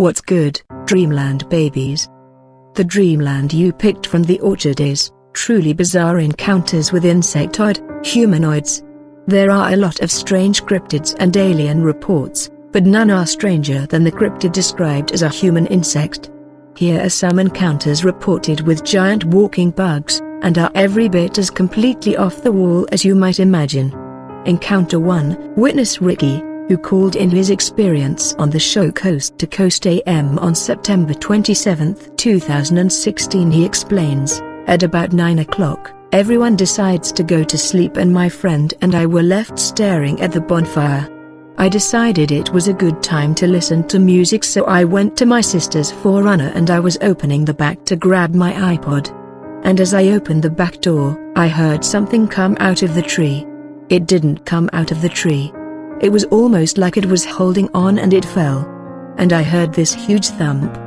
What's good, Dreamland babies? The dreamland you picked from the orchard is truly bizarre encounters with insectoid humanoids. There are a lot of strange cryptids and alien reports, but none are stranger than the cryptid described as a human insect. Here are some encounters reported with giant walking bugs, and are every bit as completely off the wall as you might imagine. Encounter 1, witness Ricky, who called in his experience on the show Coast to Coast AM on September 27, 2016. He explains, at about 9 o'clock, everyone decides to go to sleep and my friend and I were left staring at the bonfire. I decided it was a good time to listen to music, so I went to my sister's 4Runner and I was opening the back to grab my iPod. And as I opened the back door, I heard something come out of the tree. It didn't come out of the tree. It was almost like it was holding on and it fell. And I heard this huge thump.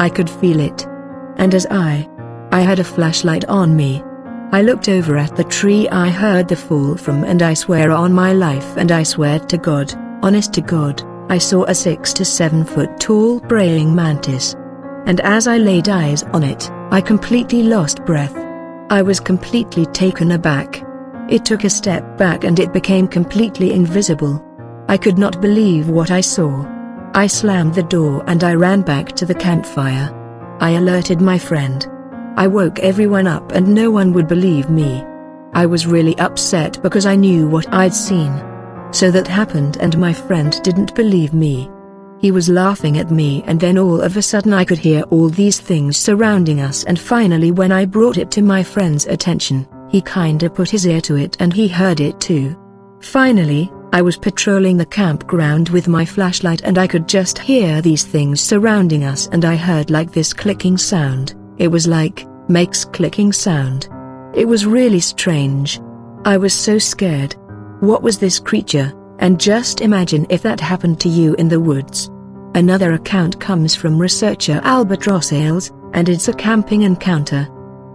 I could feel it. And as I had a flashlight on me. I looked over at the tree I heard the fall from, and I swear on my life and I swear to God, honest to God, I saw a 6 to 7 foot tall praying mantis. And as I laid eyes on it, I completely lost breath. I was completely taken aback. It took a step back and it became completely invisible. I could not believe what I saw. I slammed the door and I ran back to the campfire. I alerted my friend. I woke everyone up and no one would believe me. I was really upset because I knew what I'd seen. So that happened and my friend didn't believe me. He was laughing at me, and then all of a sudden I could hear all these things surrounding us, and finally when I brought it to my friend's attention, he kinda put his ear to it and he heard it too. Finally, I was patrolling the campground with my flashlight and I could just hear these things surrounding us, and I heard like this clicking sound. It was like, makes clicking sound. It was really strange. I was so scared. What was this creature? And just imagine if that happened to you in the woods. Another account comes from researcher Albert Rosales, and it's a camping encounter.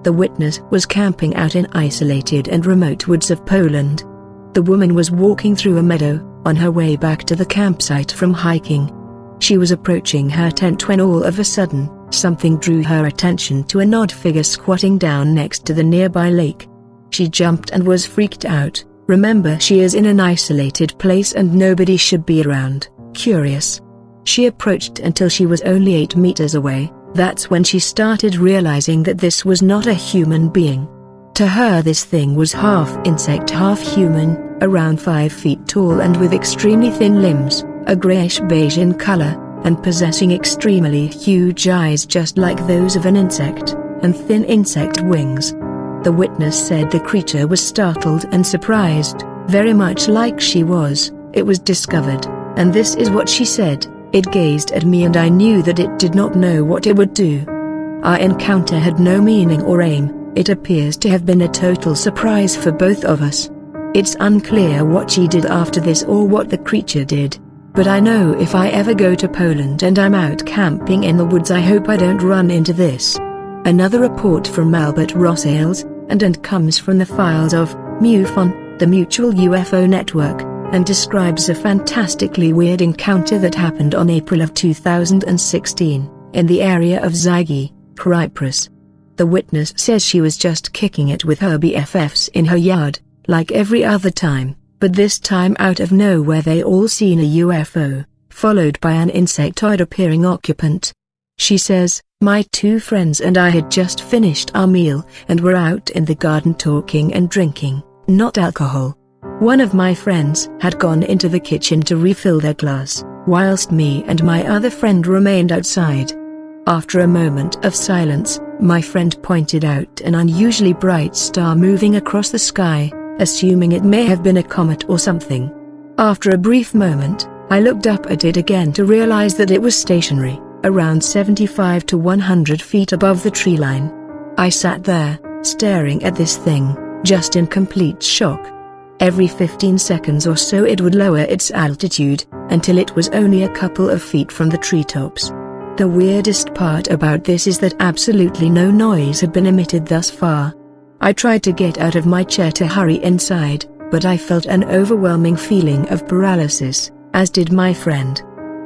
The witness was camping out in isolated and remote woods of Poland. The woman was walking through a meadow, on her way back to the campsite from hiking. She was approaching her tent when all of a sudden, something drew her attention to an odd figure squatting down next to the nearby lake. She jumped and was freaked out. Remember, she is in an isolated place and nobody should be around. Curious. She approached until she was only 8 meters away. That's when she started realizing that this was not a human being. To her this thing was half insect half human, around 5 feet tall and with extremely thin limbs, a grayish-beige in color, and possessing extremely huge eyes just like those of an insect, and thin insect wings. The witness said the creature was startled and surprised, very much like she was. It was discovered, and this is what she said: "It gazed at me and I knew that it did not know what it would do. Our encounter had no meaning or aim. It appears to have been a total surprise for both of us. It's unclear what she did after this or what the creature did. But I know if I ever go to Poland and I'm out camping in the woods, I hope I don't run into this." Another report from Albert Rosales, and comes from the files of MUFON, the Mutual UFO Network, and describes a fantastically weird encounter that happened on April of 2016, in the area of Zygi, Cyprus. The witness says she was just kicking it with her BFFs in her yard, like every other time, but this time out of nowhere they all seen a UFO, followed by an insectoid-appearing occupant. She says, "My 2 friends and I had just finished our meal and were out in the garden talking and drinking, not alcohol. One of my friends had gone into the kitchen to refill their glass, whilst me and my other friend remained outside. After a moment of silence, my friend pointed out an unusually bright star moving across the sky, assuming it may have been a comet or something. After a brief moment, I looked up at it again to realize that it was stationary, around 75 to 100 feet above the tree line. I sat there, staring at this thing, just in complete shock. Every 15 seconds or so it would lower its altitude, until it was only a couple of feet from the treetops. The weirdest part about this is that absolutely no noise had been emitted thus far. I tried to get out of my chair to hurry inside, but I felt an overwhelming feeling of paralysis, as did my friend.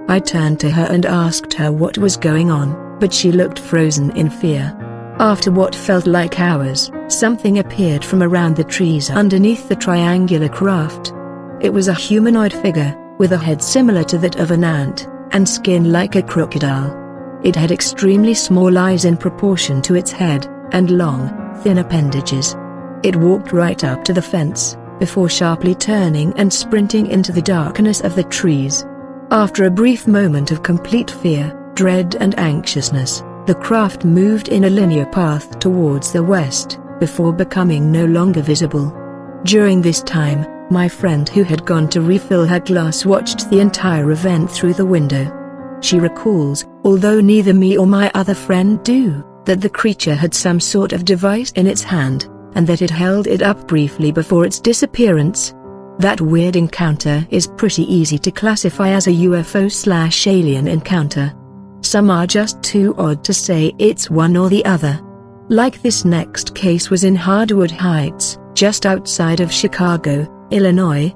I turned to her and asked her what was going on, but she looked frozen in fear. After what felt like hours, something appeared from around the trees underneath the triangular craft. It was a humanoid figure, with a head similar to that of an ant, and skin like a crocodile. It had extremely small eyes in proportion to its head, and long, thin appendages. It walked right up to the fence, before sharply turning and sprinting into the darkness of the trees. After a brief moment of complete fear, dread and anxiousness, the craft moved in a linear path towards the west, before becoming no longer visible. During this time, my friend who had gone to refill her glass watched the entire event through the window. She recalls, although neither me or my other friend do, that the creature had some sort of device in its hand, and that it held it up briefly before its disappearance. That weird encounter is pretty easy to classify as a UFO/alien encounter. Some are just too odd to say it's one or the other. Like this next case was in Hardwood Heights, just outside of Chicago, Illinois.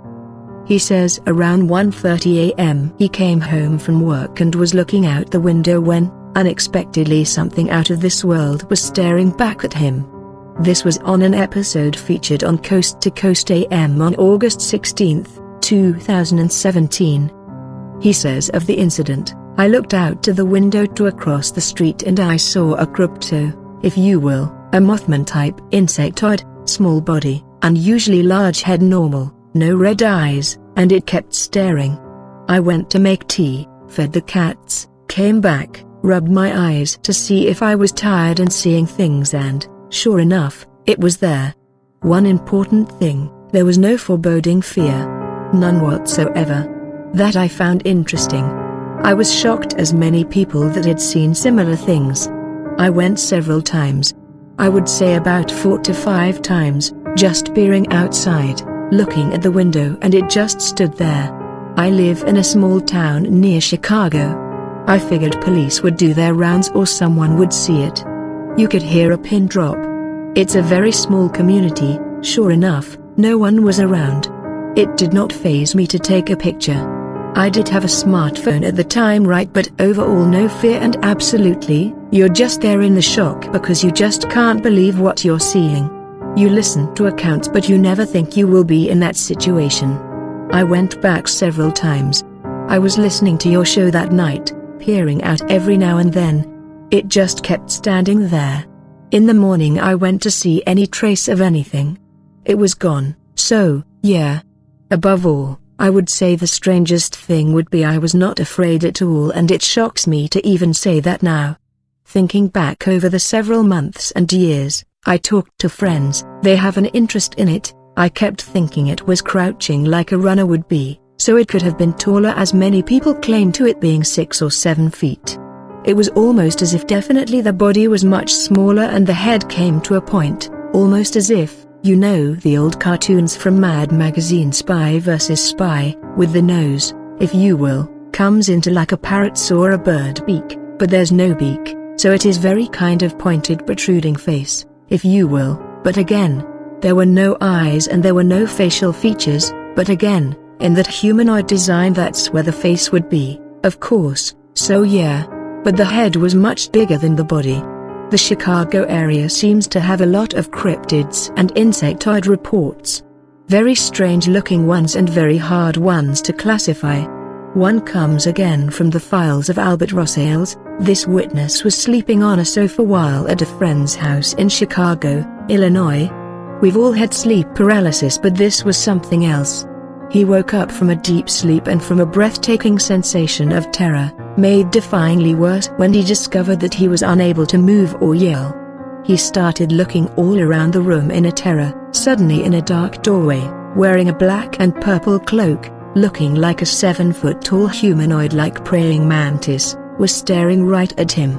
He says around 1:30 a.m. he came home from work and was looking out the window when, unexpectedly, something out of this world was staring back at him. This was on an episode featured on Coast to Coast AM on August 16, 2017. He says of the incident, "I looked out to the window to across the street and I saw a crypto, if you will, a Mothman-type insectoid, small body, unusually large head, normal, no red eyes, and it kept staring. I went to make tea, fed the cats, came back, rubbed my eyes to see if I was tired and seeing things, and, sure enough, it was there. One important thing, there was no foreboding fear. None whatsoever. That I found interesting. I was shocked, as many people that had seen similar things. I went several times. I would say about 4 to 5 times, just peering outside, looking at the window, and it just stood there. I live in a small town near Chicago. I figured police would do their rounds or someone would see it. You could hear a pin drop. It's a very small community. Sure enough, no one was around. It did not faze me to take a picture. I did have a smartphone at the time, right, but overall no fear, and absolutely, you're just there in the shock because you just can't believe what you're seeing. You listen to accounts but you never think you will be in that situation. I went back several times. I was listening to your show that night, peering out every now and then. It just kept standing there. In the morning I went to see any trace of anything. It was gone, so, yeah. Above all, I would say the strangest thing would be I was not afraid at all, and it shocks me to even say that now. Thinking back over the several months and years, I talked to friends, they have an interest in it. I kept thinking it was crouching like a runner would be, so it could have been taller, as many people claim to it being 6 or 7 feet. It was almost as if definitely the body was much smaller and the head came to a point, almost as if, you know the old cartoons from Mad Magazine, Spy vs. Spy, with the nose, if you will, comes into like a parrot's or a bird beak, but there's no beak, so it is very kind of pointed protruding face, if you will, but again, there were no eyes and there were no facial features, but again, in that humanoid design that's where the face would be, of course, so yeah. But the head was much bigger than the body. The Chicago area seems to have a lot of cryptids and insectoid reports. Very strange looking ones and very hard ones to classify. One comes again from the files of Albert Rossales. This witness was sleeping on a sofa while at a friend's house in Chicago, Illinois. We've all had sleep paralysis, but this was something else. He woke up from a deep sleep and from a breathtaking sensation of terror, made defyingly worse when he discovered that he was unable to move or yell. He started looking all around the room in a terror. Suddenly, in a dark doorway, wearing a black and purple cloak, looking like a 7-foot-tall humanoid-like praying mantis, was staring right at him.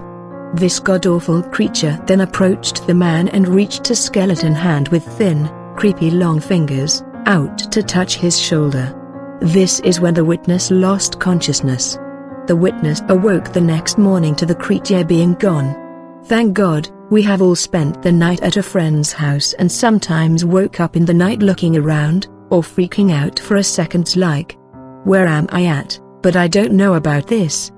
This god-awful creature then approached the man and reached a skeleton hand with thin, creepy long fingers out to touch his shoulder. This is when the witness lost consciousness. The witness awoke the next morning to the creature being gone. Thank God, we have all spent the night at a friend's house and sometimes woke up in the night looking around, or freaking out for a second like, where am I at, But I don't know about this.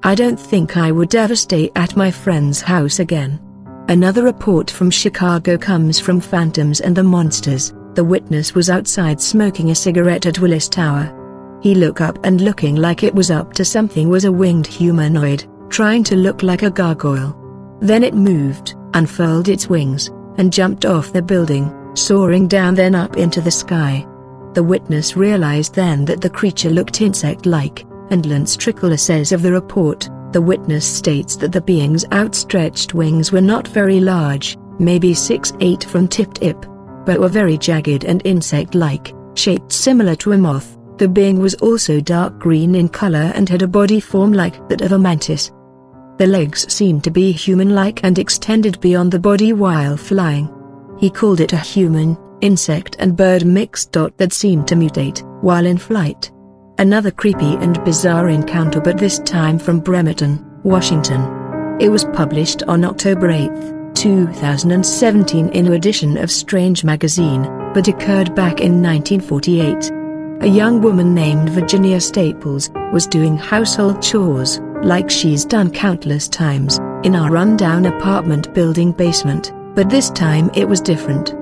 I don't think I would ever stay at my friend's house again. Another report from Chicago comes from Phantoms and the Monsters. The witness was outside smoking a cigarette at Willis Tower. He looked up and looking like it was up to something was a winged humanoid, trying to look like a gargoyle. Then it moved, unfurled its wings, and jumped off the building, soaring down then up into the sky. The witness realized then that the creature looked insect-like, and Lance Trickler says of the report, the witness states that the being's outstretched wings were not very large, maybe 6'8" from tip to tip, but were very jagged and insect-like, shaped similar to a moth. The being was also dark green in color and had a body form like that of a mantis. The legs seemed to be human-like and extended beyond the body while flying. He called it a human, insect and bird mix. That seemed to mutate while in flight. Another creepy and bizarre encounter, but this time from Bremerton, Washington. It was published on October 8, 2017 in an edition of Strange magazine, but occurred back in 1948. A young woman named Virginia Staples was doing household chores, like she's done countless times, in our rundown apartment building basement, but this time it was different.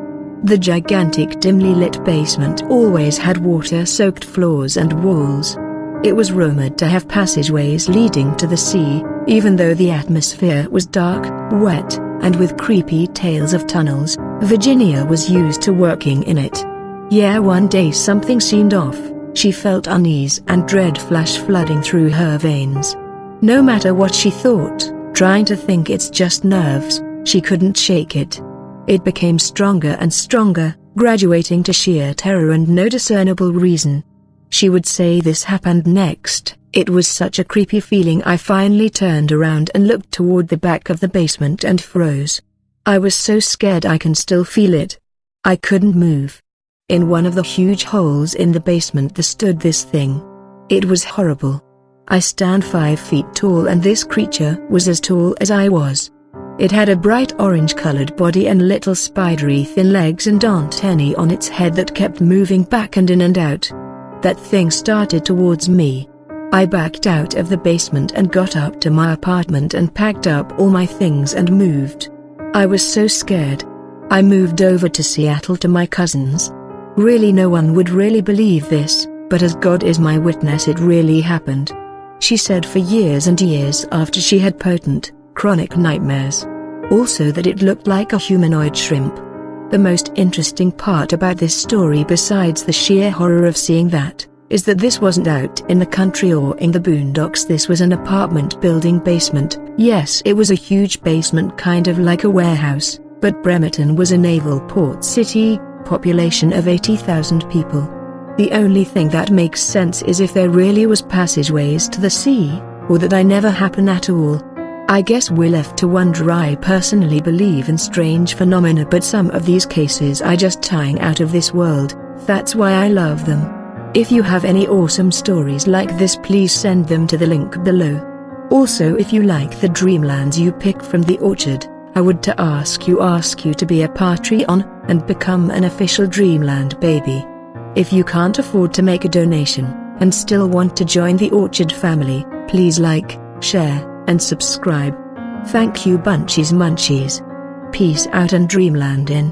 The gigantic dimly lit basement always had water-soaked floors and walls. It was rumored to have passageways leading to the sea, even though the atmosphere was dark, wet, and with creepy tales of tunnels. Virginia was used to working in it. Yeah, one day something seemed off. She felt unease and dread flash flooding through her veins. No matter what she thought, trying to think it's just nerves, she couldn't shake it. It became stronger and stronger, graduating to sheer terror and no discernible reason. She would say this happened next. It was such a creepy feeling. I finally turned around and looked toward the back of the basement and froze. I was so scared I can still feel it. I couldn't move. In one of the huge holes in the basement there stood this thing. It was horrible. I stand 5 feet tall and this creature was as tall as I was. It had a bright orange-colored body and little spidery thin legs and antennae on its head that kept moving back and in and out. That thing started towards me. I backed out of the basement and got up to my apartment and packed up all my things and moved. I was so scared. I moved over to Seattle to my cousins. Really, no one would really believe this, but as God is my witness, it really happened. She said for years and years after she had potent, chronic nightmares. Also that it looked like a humanoid shrimp. The most interesting part about this story, besides the sheer horror of seeing that, is that this wasn't out in the country or in the boondocks. This was an apartment building basement. Yes, it was a huge basement, kind of like a warehouse, but Bremerton was a naval port city, population of 80,000 people. The only thing that makes sense is if there really was passageways to the sea, or that they never happen at all. I guess we're left to wonder. I personally believe in strange phenomena, but some of these cases are just tying out of this world. That's why I love them. If you have any awesome stories like this, please send them to the link below. Also, if you like the Dreamlands you picked from the Orchard, I would to ask you to be a Patreon and become an official Dreamland baby. If you can't afford to make a donation and still want to join the Orchard family, please like, share, and subscribe. Thank you, Bunchies Munchies. Peace out and Dreamland in.